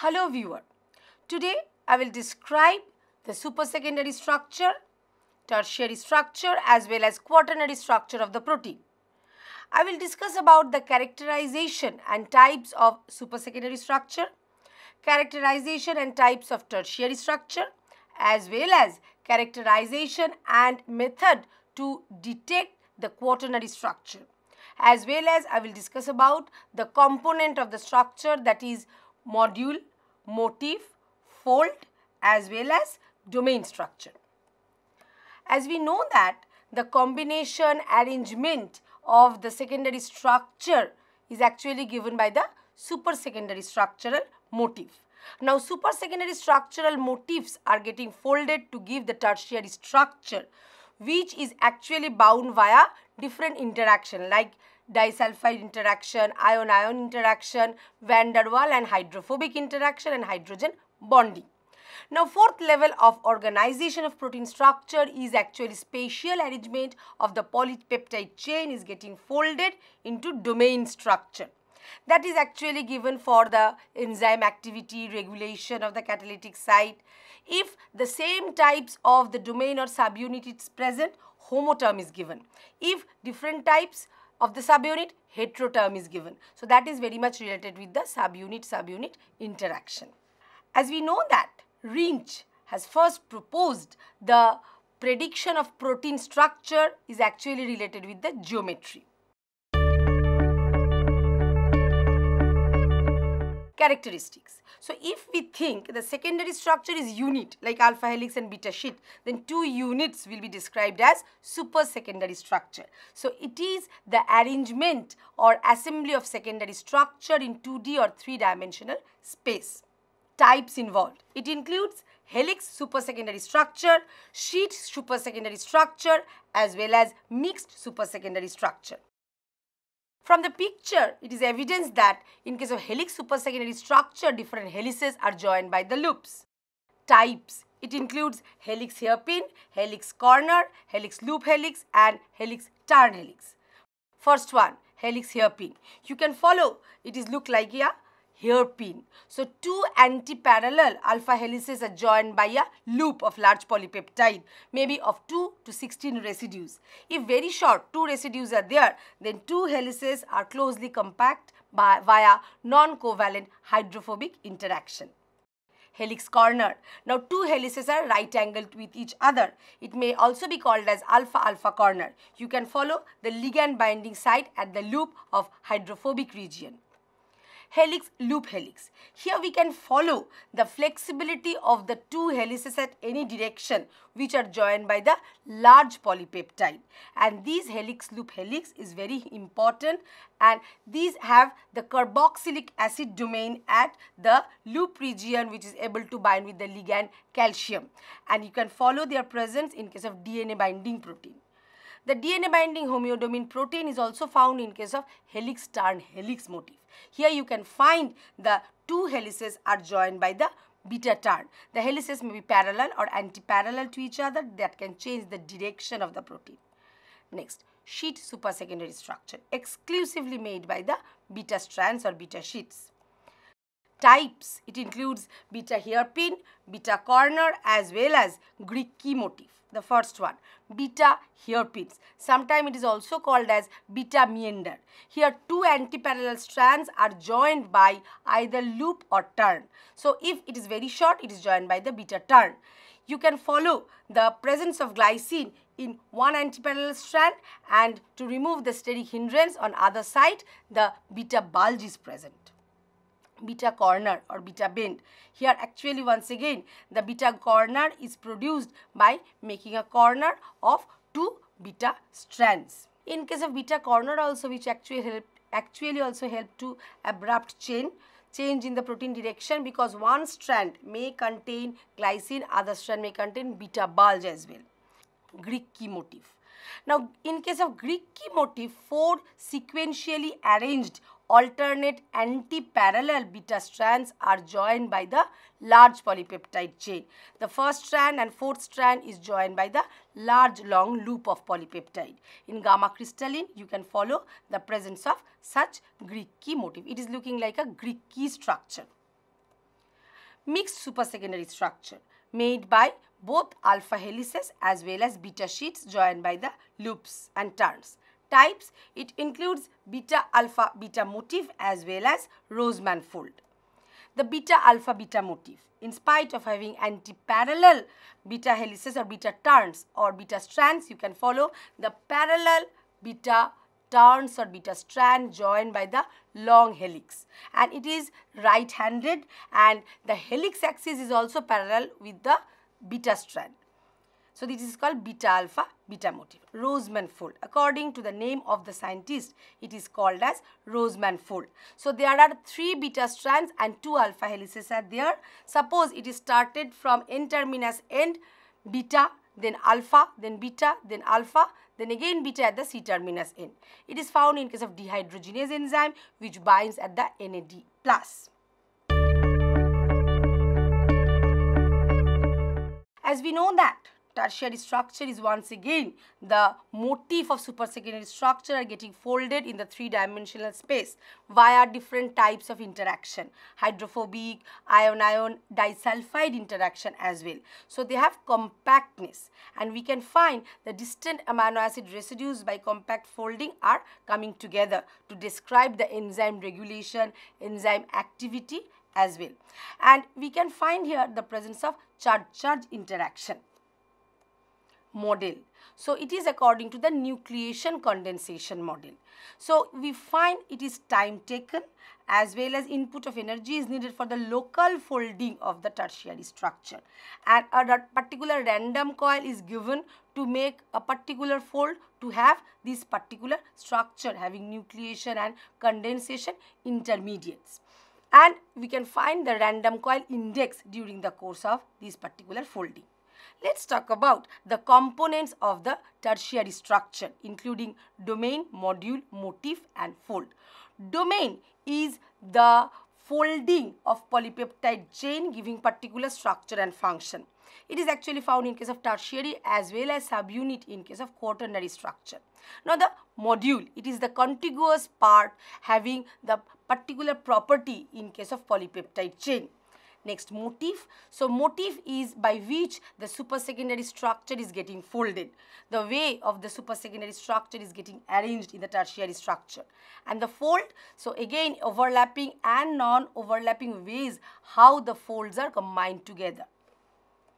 Hello viewer, today I will describe the supersecondary structure, tertiary structure as well as quaternary structure of the protein. I will discuss about the characterization and types of supersecondary structure, characterization and types of tertiary structure as well as characterization and method to detect the quaternary structure. As well as I will discuss about the component of the structure, that is module, motif, fold as well as domain structure. As we know that the combination arrangement of the secondary structure is actually given by the supersecondary structural motif. Now, supersecondary structural motifs are getting folded to give the tertiary structure, which is actually bound via different interaction like disulfide interaction, ion-ion interaction, van der Waal and hydrophobic interaction and hydrogen bonding. Now, fourth level of organization of protein structure is actually spatial arrangement of the polypeptide chain is getting folded into domain structure. That is actually given for the enzyme activity, regulation of the catalytic site. If the same types of the domain or subunit is present, homoterm is given. If different types of the subunit, heteroterm is given. So, that is very much related with the subunit interaction. As we know that Rinch has first proposed the prediction of protein structure is actually related with the geometry. Characteristics. So, if we think the secondary structure is unit like alpha helix and beta sheet, then two units will be described as supersecondary structure. So, it is the arrangement or assembly of secondary structure in 2D or 3-dimensional space. Types involved. It includes helix supersecondary structure, sheet supersecondary structure as well as mixed supersecondary structure. From the picture, it is evidence that in case of helix supersecondary structure, different helices are joined by the loops. Types. It includes helix hairpin, helix corner, helix loop helix and helix turn helix. First one, helix hairpin. You can follow, it is look like a hairpin. So, two anti-parallel alpha helices are joined by a loop of large polypeptide, maybe of 2 to 16 residues. If very short 2 residues are there, then 2 helices are closely compact via non-covalent hydrophobic interaction. Helix corner. Now, 2 helices are right angled with each other. It may also be called as alpha-alpha corner. You can follow the ligand binding site at the loop of hydrophobic region. Helix loop helix. Here we can follow the flexibility of the 2 helices at any direction which are joined by the large polypeptide, and these helix loop helix is very important, and these have the carboxylic acid domain at the loop region which is able to bind with the ligand calcium, and you can follow their presence in case of DNA binding protein. The DNA binding homeodomain protein is also found in case of helix turn helix motif. Here you can find the 2 helices are joined by the beta turn. The helices may be parallel or anti-parallel to each other that can change the direction of the protein. Next, sheet supersecondary structure exclusively made by the beta strands or beta sheets. Types, it includes beta hairpin, beta corner as well as Greek key motif. The first one, beta hairpins. Sometimes it is also called as beta meander. Here 2 anti-parallel strands are joined by either loop or turn. So, if it is very short, it is joined by the beta turn. You can follow the presence of glycine in one anti-parallel strand, and to remove the steric hindrance on other side, the beta bulge is present. Beta corner or beta bend. Here actually once again the beta corner is produced by making a corner of 2 beta strands. In case of beta corner also, which actually also help to abrupt change in the protein direction, because one strand may contain glycine, other strand may contain beta bulge as well. Greek key motif. Now, in case of Greek key motif, 4 sequentially arranged alternate anti-parallel beta strands are joined by the large polypeptide chain. The first strand and fourth strand is joined by the large long loop of polypeptide. In gamma crystalline, you can follow the presence of such Greek key motif. It is looking like a Greek key structure. mixed supersecondary structure made by both alpha helices as well as beta sheets joined by the loops and turns. Types, it includes beta alpha beta motif as well as Roseman fold. The beta alpha beta motif, in spite of having anti-parallel beta helices or beta turns or beta strands, you can follow the parallel beta turns or beta strand joined by the long helix, and it is right-handed, and the helix axis is also parallel with the beta strand. So this is called beta alpha beta motif, Roseman fold. According to the name of the scientist, it is called as Roseman fold. So there are 3 beta strands and 2 alpha helices are there. Suppose it is started from N terminus end, beta, then alpha, then beta, then alpha, then again beta at the C terminus end. It is found in case of dehydrogenase enzyme which binds at the NAD+. As we know that tertiary structure is once again the motif of supersecondary structure are getting folded in the 3-dimensional space via different types of interaction, hydrophobic, ion-ion, disulfide interaction as well. So they have compactness, and we can find the distant amino acid residues by compact folding are coming together to describe the enzyme regulation, enzyme activity as well. And we can find here the presence of charge-charge interaction model. So it is according to the nucleation condensation model. So we find it is time taken as well as input of energy is needed for the local folding of the tertiary structure, and a particular random coil is given to make a particular fold to have this particular structure having nucleation and condensation intermediates. And we can find the random coil index during the course of this particular folding. Let's talk about the components of the tertiary structure, including domain, module, motif and fold. Domain is the folding of polypeptide chain giving particular structure and function. It is actually found in case of tertiary as well as subunit in case of quaternary structure. Now the module, it is the contiguous part having the particular property in case of polypeptide chain. Next, motif. So motif is by which the supersecondary structure is getting folded. The way of the supersecondary structure is getting arranged in the tertiary structure. And the fold, so again overlapping and non-overlapping ways how the folds are combined together.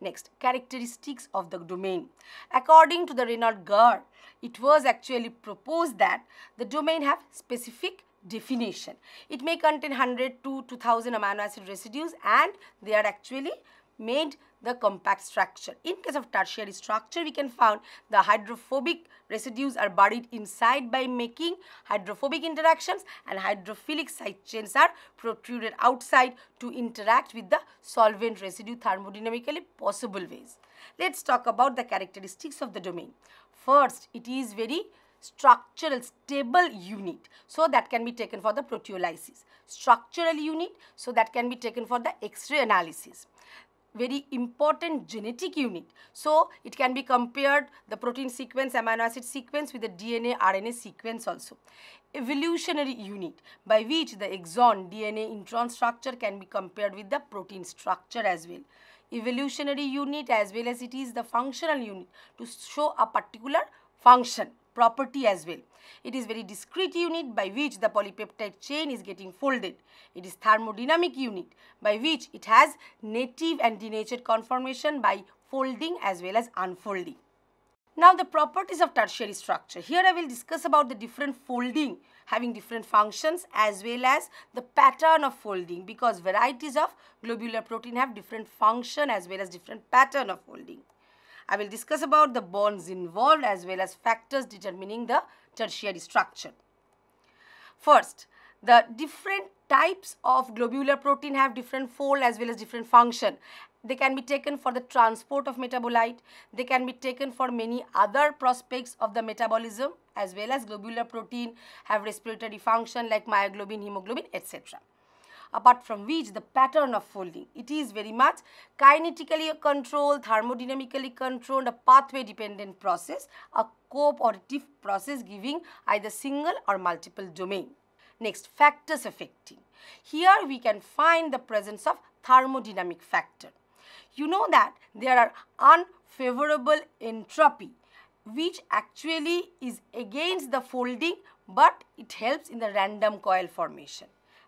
Next, characteristics of the domain. According to the Reynolds-Guhr, it was actually proposed that the domain have specific definition. It may contain 100 to 2000 amino acid residues, and they are actually made the compact structure. In case of tertiary structure, we can find the hydrophobic residues are buried inside by making hydrophobic interactions, and hydrophilic side chains are protruded outside to interact with the solvent residue thermodynamically possible ways. Let's talk about the characteristics of the domain. First, it is very structural stable unit, so that can be taken for the proteolysis. Structural unit, so that can be taken for the X-ray analysis. Very important genetic unit, so it can be compared the protein sequence, amino acid sequence with the DNA RNA sequence also. Evolutionary unit, by which the exon DNA intron structure can be compared with the protein structure as well. Evolutionary unit as well as it is the functional unit to show a particular function property as well. It is very discrete unit by which the polypeptide chain is getting folded. It is thermodynamic unit by which it has native and denatured conformation by folding as well as unfolding. Now the properties of tertiary structure. Here I will discuss about the different folding having different functions as well as the pattern of folding, because varieties of globular protein have different function as well as different pattern of folding. I will discuss about the bonds involved as well as factors determining the tertiary structure. First, the different types of globular protein have different fold as well as different function. They can be taken for the transport of metabolite. They can be taken for many other prospects of the metabolism, as well as globular protein have respiratory function like myoglobin, hemoglobin, etc. Apart from which the pattern of folding, it is very much kinetically controlled, thermodynamically controlled, a pathway dependent process, a cooperative process giving either single or multiple domain. Next, factors affecting. Here we can find the presence of thermodynamic factor. You know that there are unfavorable entropy, which actually is against the folding, but it helps in the random coil formation,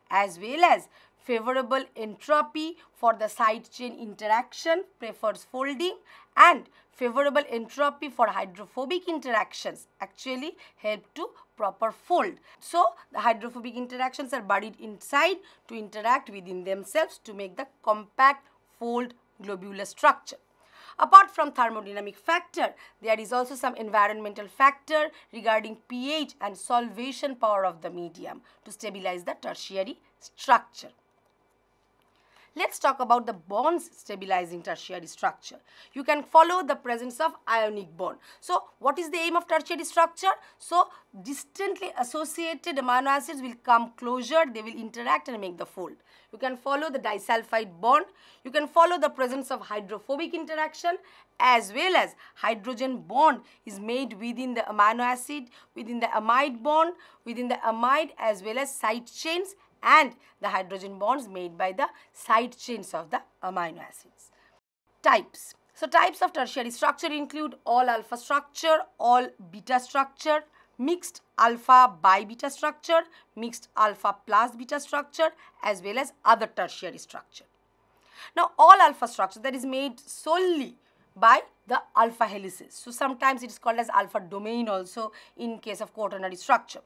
as well as favorable entropy for the side chain interaction prefers folding, and favorable entropy for hydrophobic interactions actually help to proper fold. So the hydrophobic interactions are buried inside to interact within themselves to make the compact fold globular structure. Apart from thermodynamic factor, there is also some environmental factor regarding pH and solvation power of the medium to stabilize the tertiary structure. Let's talk about the bonds stabilizing tertiary structure. You can follow the presence of ionic bond. So, what is the aim of tertiary structure? So, distantly associated amino acids will come closer, they will interact and make the fold. You can follow the disulfide bond. You can follow the presence of hydrophobic interaction, as well as hydrogen bond is made within the amino acid, within the amide bond, within the amide, as well as side chains, and the hydrogen bonds made by the side chains of the amino acids. Types. So types of tertiary structure include all alpha structure, all beta structure, mixed alpha by beta structure, mixed alpha plus beta structure, as well as other tertiary structure. Now all alpha structure that is made solely by the alpha helices. So sometimes it is called as alpha domain also in case of quaternary structure.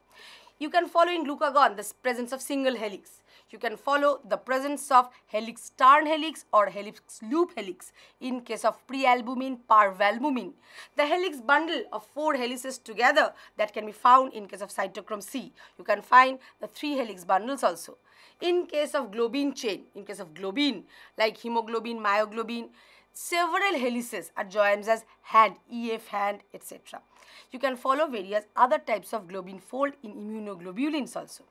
You can follow in glucagon the presence of single helix. You can follow the presence of helix turn helix or helix loop helix in case of prealbumin, parvalbumin. The helix bundle of 4 helices together that can be found in case of cytochrome C. You can find the 3 helix bundles also. In case of globin chain, in case of globin like hemoglobin, myoglobin, several helices are joined as hand, EF hand, etc. You can follow various other types of globin fold in immunoglobulins also.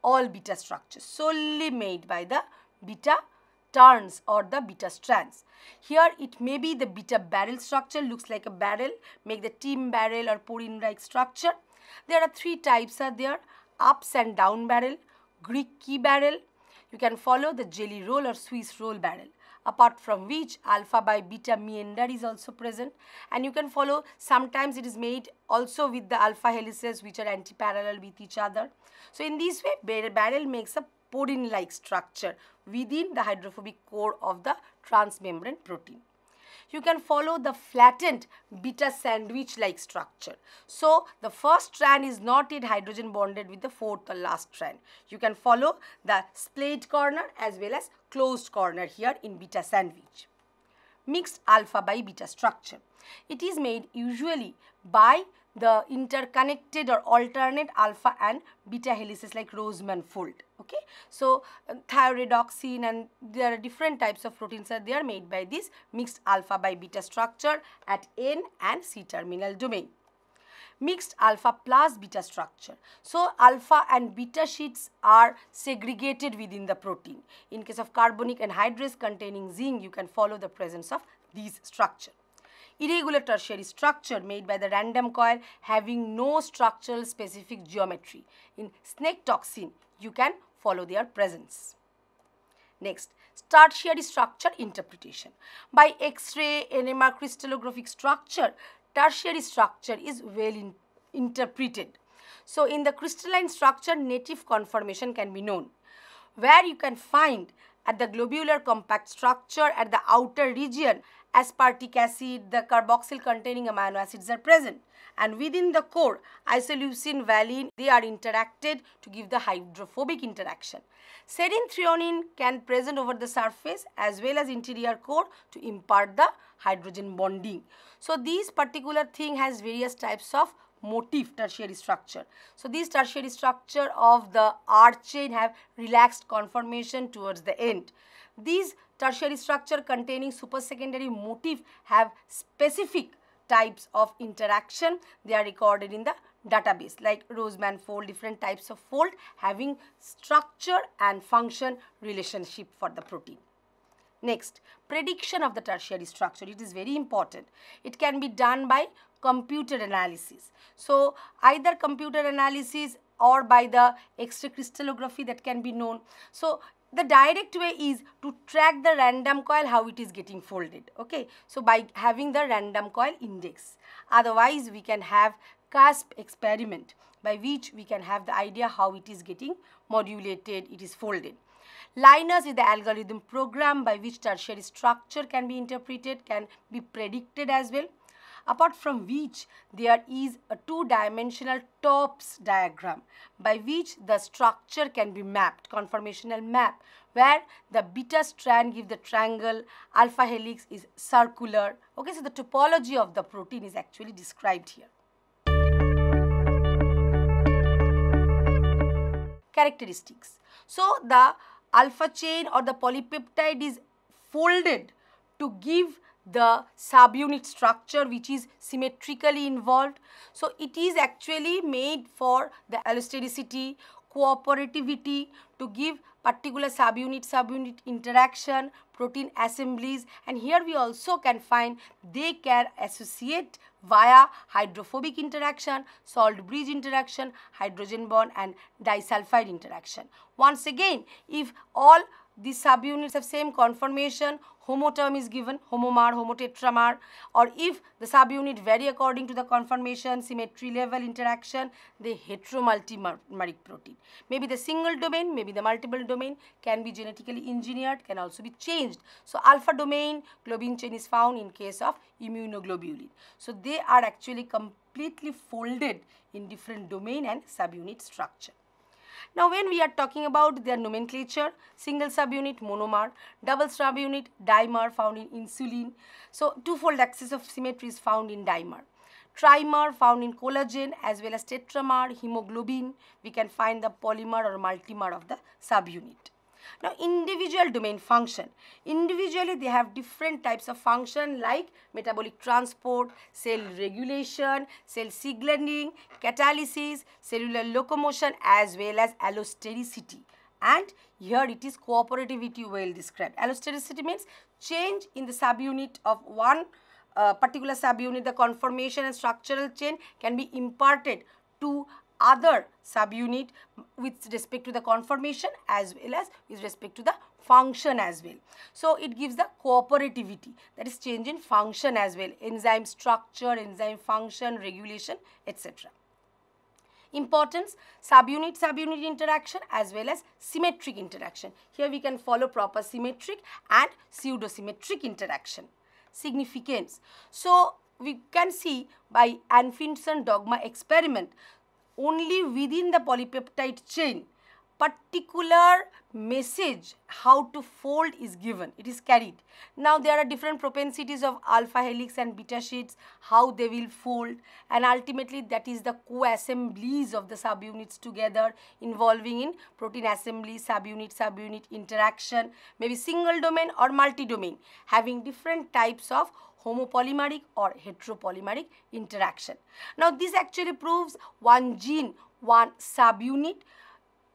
All beta structures solely made by the beta turns or the beta strands. Here it may be the beta barrel structure, looks like a barrel, make the team barrel or porine-like structure. There are 3 types are there, ups and down barrel, Greek key barrel. You can follow the jelly roll or Swiss roll barrel, apart from which alpha by beta meander is also present, and you can follow sometimes it is made also with the alpha helices which are anti-parallel with each other. So in this way barrel makes a porine-like structure within the hydrophobic core of the transmembrane protein. You can follow the flattened beta sandwich-like structure. So the first strand is not yet hydrogen bonded with the 4th or last strand. You can follow the splayed corner as well as closed corner here in beta sandwich. Mixed alpha by beta structure. It is made usually by the interconnected or alternate alpha and beta helices like Roseman fold. Okay, so thioredoxin and there are different types of proteins are there made by this mixed alpha by beta structure at N and C terminal domain. Mixed alpha plus beta structure. So alpha and beta sheets are segregated within the protein. In case of carbonic anhydrase containing zinc, you can follow the presence of these structure. Irregular tertiary structure made by the random coil having no structural specific geometry. In snake toxin, you can follow their presence. Next, tertiary structure interpretation. By X-ray, NMR crystallographic structure, tertiary structure is well interpreted. So in the crystalline structure, native conformation can be known, where you can find at the globular compact structure at the outer region aspartic acid, the carboxyl containing amino acids are present, and within the core isoleucine, valine, they are interacted to give the hydrophobic interaction. Serine threonine can present over the surface as well as interior core to impart the hydrogen bonding. So this particular thing has various types of motif tertiary structure. So this tertiary structure of the R chain have relaxed conformation towards the end. These tertiary structure containing supersecondary motif have specific types of interaction. They are recorded in the database like Roseman fold, different types of fold having structure and function relationship for the protein. Next, prediction of the tertiary structure. It is very important. It can be done by computer analysis. So either computer analysis or by the X-ray crystallography that can be known. So the direct way is to track the random coil how it is getting folded. Okay, so by having the random coil index. Otherwise we can have cusp experiment by which we can have the idea how it is getting modulated, it is folded. Liners is the algorithm program by which tertiary structure can be interpreted, can be predicted as well. Apart from which there is a two-dimensional TOPS diagram by which the structure can be mapped, conformational map, where the beta strand gives the triangle, alpha helix is circular. Okay, so the topology of the protein is actually described here. Characteristics. So the alpha chain or the polypeptide is folded to give the subunit structure which is symmetrically involved. So it is actually made for the allostericity, cooperativity, to give particular subunit interaction, protein assemblies, and here we also can find they can associate via hydrophobic interaction, salt bridge interaction, hydrogen bond and disulfide interaction. Once again, if all these subunits have same conformation, homoterm is given, homomar, homotetramer, or if the subunit vary according to the conformation, symmetry level, interaction, the heteromultimeric protein. Maybe the single domain, maybe the multiple domain, can be genetically engineered, can also be changed. So alpha domain globin chain is found in case of immunoglobulin. So they are actually completely folded in different domain and subunit structure. Now when we are talking about their nomenclature, single subunit monomer, double subunit dimer found in insulin. So twofold axis of symmetry is found in dimer. Trimer found in collagen as well as tetramer, hemoglobin. We can find the polymer or multimer of the subunit. Now individual domain function. Individually they have different types of function like metabolic transport, cell regulation, cell signaling, catalysis, cellular locomotion as well as allostericity. And here it is cooperativity well described. Allostericity means change in the subunit of one particular subunit, the conformation and structural chain can be imparted to other subunit with respect to the conformation as well as with respect to the function as well. So it gives the cooperativity, that is change in function as well, enzyme structure, enzyme function, regulation, etc. Importance, subunit interaction as well as symmetric interaction. Here we can follow proper symmetric and pseudo-symmetric interaction. Significance. So we can see by Anfinson dogma experiment, only within the polypeptide chain, particular message how to fold is given, it is carried. Now there are different propensities of alpha helix and beta sheets, how they will fold, and ultimately that is the co-assemblies of the subunits together involving in protein assembly, subunit interaction, maybe single domain or multi-domain, having different types of homopolymeric or heteropolymeric interaction. Now this actually proves one gene, one subunit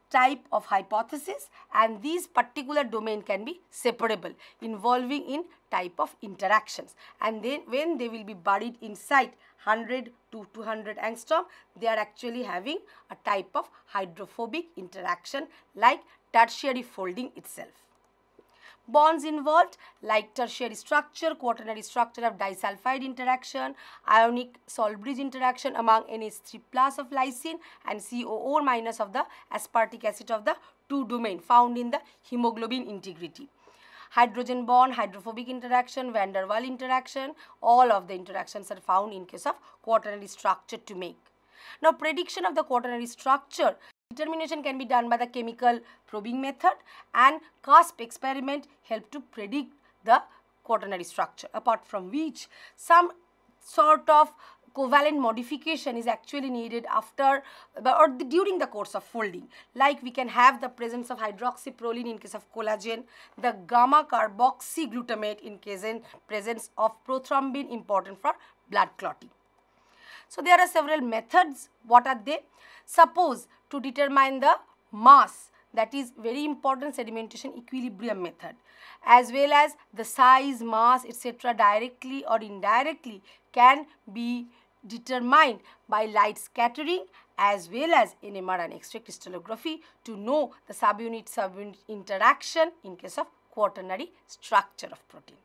type of hypothesis, and these particular domain can be separable involving in type of interactions, and then when they will be buried inside 100 to 200 angstrom, they are actually having a type of hydrophobic interaction like tertiary folding itself. Bonds involved like tertiary structure, quaternary structure of disulfide interaction, ionic salt bridge interaction among NH3 plus of lysine and COO minus of the aspartic acid of the 2 domain found in the hemoglobin integrity. Hydrogen bond, hydrophobic interaction, van der Waal interaction, all of the interactions are found in case of quaternary structure to make. Now prediction of the quaternary structure. Determination can be done by the chemical probing method, and cusp experiment help to predict the quaternary structure, apart from which some sort of covalent modification is actually needed after or during the course of folding. Like we can have the presence of hydroxyproline in case of collagen, the gamma carboxyglutamate in case in presence of prothrombin important for blood clotting. So there are several methods. What are they? Suppose to determine the mass, that is very important sedimentation equilibrium method, as well as the size, mass, etc. directly or indirectly can be determined by light scattering as well as NMR and X-ray crystallography to know the subunit interaction in case of quaternary structure of protein.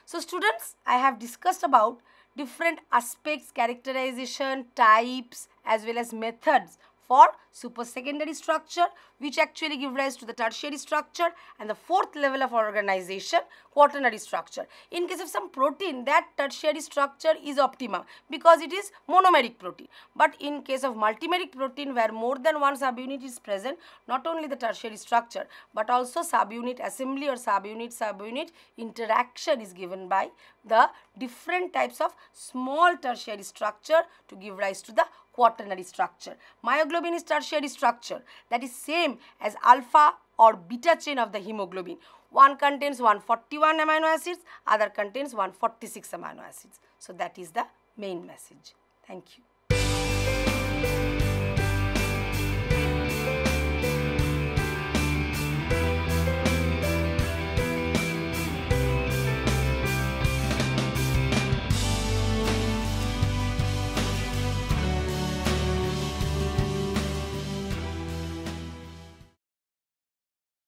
So students, I have discussed about different aspects, characterization, types as well as methods for super secondary structure which actually give rise to the tertiary structure, and the fourth level of organization, quaternary structure. In case of some protein, that tertiary structure is optimum because it is monomeric protein. But in case of multimeric protein where more than one subunit is present, not only the tertiary structure but also subunit assembly or subunit interaction is given by the different types of small tertiary structure to give rise to the quaternary structure. Myoglobin is tertiary structure, that is same as alpha or beta chain of the hemoglobin. One contains 141 amino acids, other contains 146 amino acids. So that is the main message. Thank you.